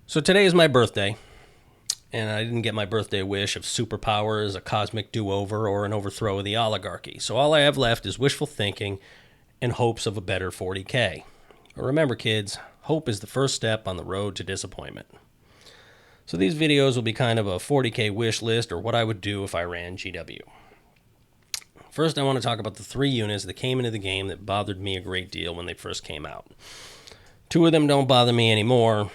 So today is my birthday, and I didn't get my birthday wish of superpowers, a cosmic do-over, or an overthrow of the oligarchy. So all I have left is wishful thinking and hopes of a better 40K. But remember, kids, hope is the first step on the road to disappointment. So these videos will be kind of a 40K wish list, or what I would do if I ran GW. First, I want to talk about the 3 units that came into the game that bothered me a great deal when they first came out. 2 of them don't bother me anymore,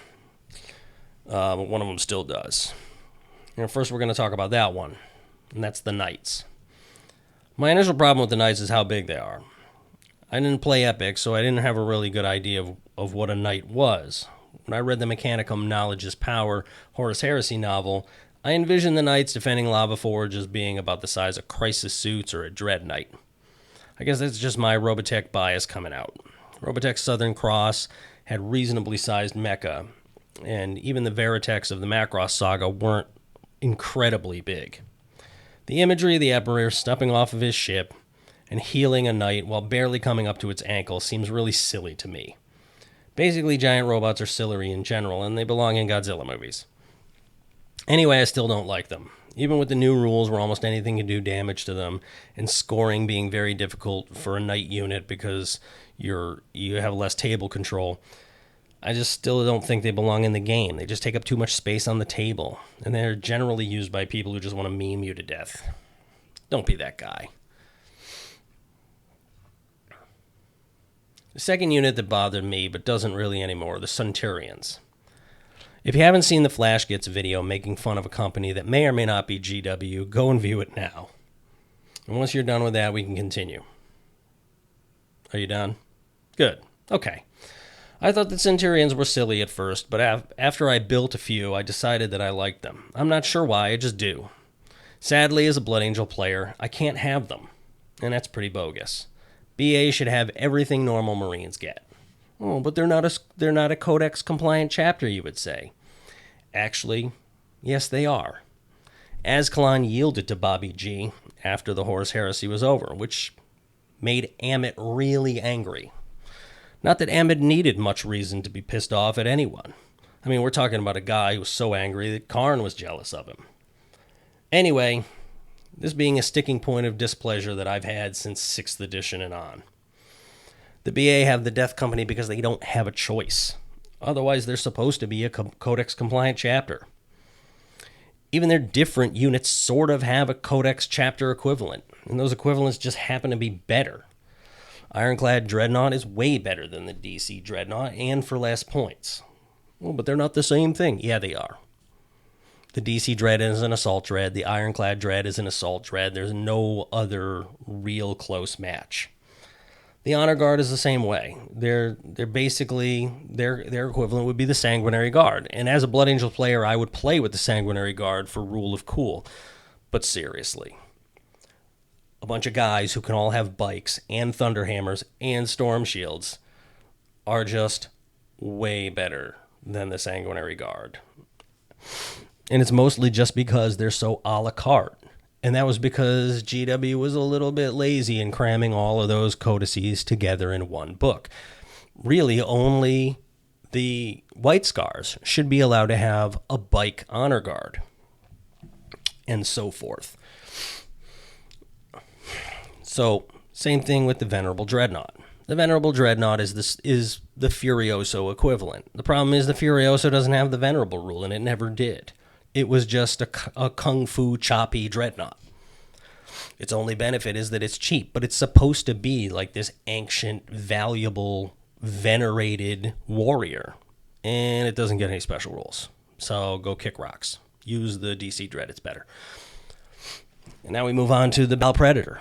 but one of them still does. First, we're going to talk about that one, and that's the Knights. My initial problem with the Knights is how big they are. I didn't play Epic, so I didn't have a really good idea of what a Knight was. When I read the Mechanicum Knowledge is Power Horus Heresy novel, I envisioned the Knights defending Lava Forge as being about the size of Crisis Suits or a Dread Knight. I guess that's just my Robotech bias coming out. Robotech's Southern Cross had reasonably sized mecha, and even the Veritex of the Macross saga weren't incredibly big. The imagery of the Emperor stepping off of his ship and healing a knight while barely coming up to its ankle seems really silly to me. Basically, giant robots are silly in general, and they belong in Godzilla movies. Anyway, I still don't like them. Even with the new rules where almost anything can do damage to them, and scoring being very difficult for a knight unit because you have less table control, I just still don't think they belong in the game. They just take up too much space on the table, and they're generally used by people who just want to meme you to death. Don't be that guy. The second unit that bothered me, but doesn't really anymore, the Centurions. If you haven't seen the Flash Gets video making fun of a company that may or may not be GW, go and view it now. And once you're done with that, we can continue. Are you done? Good. Okay. I thought the Centurions were silly at first, but after I built a few, I decided that I liked them. I'm not sure why, I just do. Sadly, as a Blood Angel player, I can't have them, and that's pretty bogus. BA should have everything normal Marines get. Oh, but they're not a Codex-compliant chapter, you would say. Actually, yes, they are. Azkaban yielded to Bobby G after the Horus Heresy was over, which made Amit really angry. Not that Amit needed much reason to be pissed off at anyone. I mean, we're talking about a guy who was so angry that Karn was jealous of him. Anyway, this being a sticking point of displeasure that I've had since 6th edition and on. The BA have the Death Company because they don't have a choice. Otherwise, they're supposed to be a Codex-compliant chapter. Even their different units sort of have a Codex chapter equivalent, and those equivalents just happen to be better. Ironclad Dreadnought is way better than the DC Dreadnought, and for less points. Well, but they're not the same thing. Yeah, they are. The DC Dread is an Assault Dread. The Ironclad Dread is an Assault Dread. There's no other real close match. The Honor Guard is the same way. They're basically, their equivalent would be the Sanguinary Guard. And as a Blood Angel player, I would play with the Sanguinary Guard for Rule of Cool. But seriously. A bunch of guys who can all have bikes and thunderhammers and storm shields are just way better than the Sanguinary Guard. And it's mostly just because they're so a la carte. And that was because GW was a little bit lazy in cramming all of those codices together in one book. Really, only the White Scars should be allowed to have a bike honor guard. And so forth. So, same thing with the Venerable Dreadnought. The Venerable Dreadnought is the Furioso equivalent. The problem is the Furioso doesn't have the Venerable rule, and it never did. It was just a kung fu choppy dreadnought. Its only benefit is that it's cheap, but it's supposed to be like this ancient, valuable, venerated warrior. And it doesn't get any special rules. So go kick rocks. Use the DC Dread, it's better. And now we move on to the Bal Predator.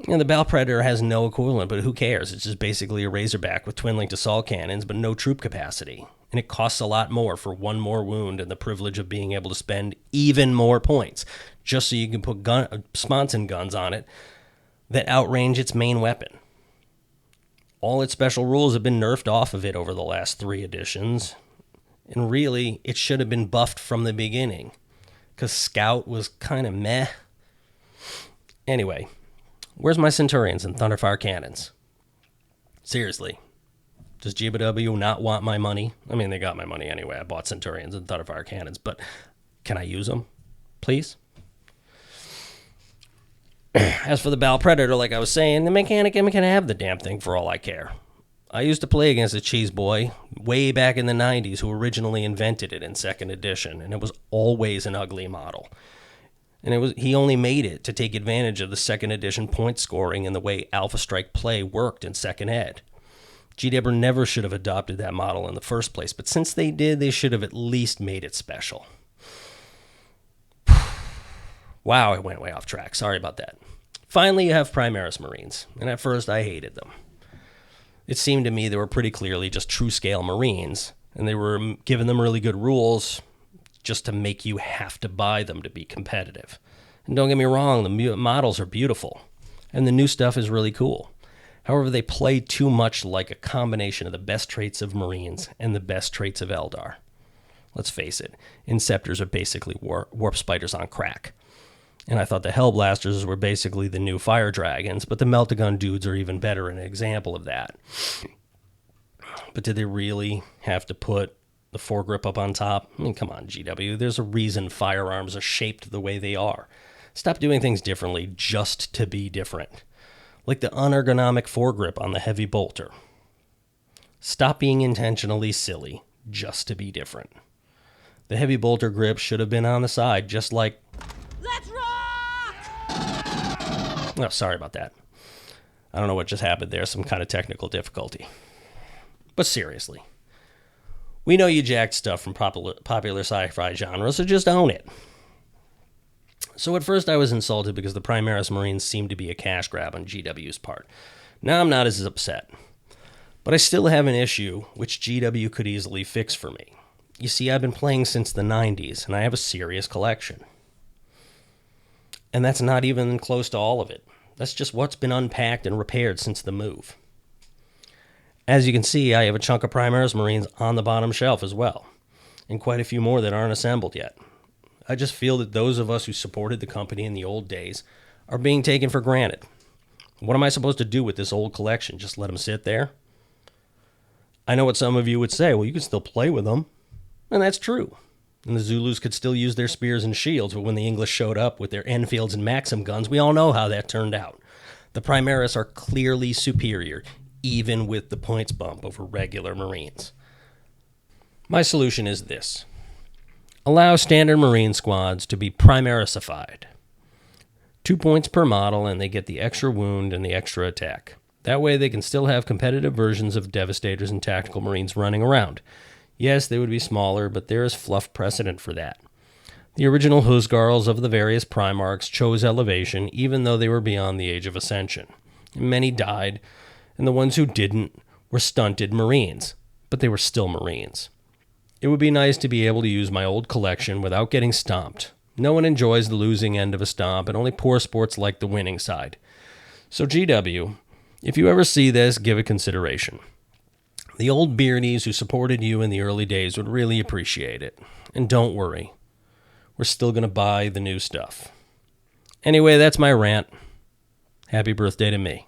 And the Bal Predator has no equivalent, but who cares? It's just basically a Razorback with twin-linked assault cannons, but no troop capacity. And it costs a lot more for one more wound and the privilege of being able to spend even more points, just so you can put sponson guns on it that outrange its main weapon. All its special rules have been nerfed off of it over the last 3 editions, and really, it should have been buffed from the beginning, because Scout was kind of meh. Anyway, where's my Centurions and Thunderfire cannons? Seriously, Does GW not want my money? I mean, they got my money anyway. I bought Centurions and Thunderfire cannons, but can I use them, please? As for the Battle Predator, like I was saying, the mechanic can have the damn thing for all I care. I used to play against a cheese boy way back in the 90s who originally invented it in 2nd edition, and it was always an ugly model. And he only made it to take advantage of the 2nd edition point scoring and the way Alpha Strike play worked in 2nd Ed. GW never should have adopted that model in the first place, but since they did, they should have at least made it special. Wow, I went way off track. Sorry about that. Finally, you have Primaris Marines, and at first I hated them. It seemed to me they were pretty clearly just true-scale Marines, and they were giving them really good rules just to make you have to buy them to be competitive. And don't get me wrong, the models are beautiful, and the new stuff is really cool. However, they play too much like a combination of the best traits of Marines and the best traits of Eldar. Let's face it, Inceptors are basically warp spiders on crack. And I thought the Hellblasters were basically the new Fire Dragons, but the Meltagun dudes are even better an example of that. But did they really have to put the foregrip up on top? I mean, come on, GW. There's a reason firearms are shaped the way they are. Stop doing things differently just to be different. Like the unergonomic foregrip on the Heavy Bolter. Stop being intentionally silly just to be different. The Heavy Bolter grip should have been on the side, just like... Let's rock! Oh, sorry about that. I don't know what just happened there, some kind of technical difficulty. But seriously, we know you jacked stuff from popular sci-fi genres, so just own it. So at first I was insulted because the Primaris Marines seemed to be a cash grab on GW's part. Now I'm not as upset. But I still have an issue which GW could easily fix for me. You see, I've been playing since the 90s, and I have a serious collection. And that's not even close to all of it. That's just what's been unpacked and repaired since the move. As you can see, I have a chunk of Primaris Marines on the bottom shelf as well, and quite a few more that aren't assembled yet. I just feel that those of us who supported the company in the old days are being taken for granted. What am I supposed to do with this old collection? Just let them sit there? I know what some of you would say, well, you can still play with them. And that's true. And the Zulus could still use their spears and shields, but when the English showed up with their Enfields and Maxim guns, we all know how that turned out. The Primaris are clearly superior, even with the points bump over regular Marines. My solution is this. Allow standard Marine squads to be Primarisified. 2 points per model, and they get the extra wound and the extra attack. That way they can still have competitive versions of Devastators and Tactical Marines running around. Yes, they would be smaller, but there is fluff precedent for that. The original Huskarls of the various Primarchs chose elevation, even though they were beyond the age of ascension. Many died, and the ones who didn't were stunted Marines, but they were still Marines. It would be nice to be able to use my old collection without getting stomped. No one enjoys the losing end of a stomp, and only poor sports like the winning side. So GW, if you ever see this, give it consideration. The old beardies who supported you in the early days would really appreciate it. And don't worry, we're still going to buy the new stuff. Anyway, that's my rant. Happy birthday to me.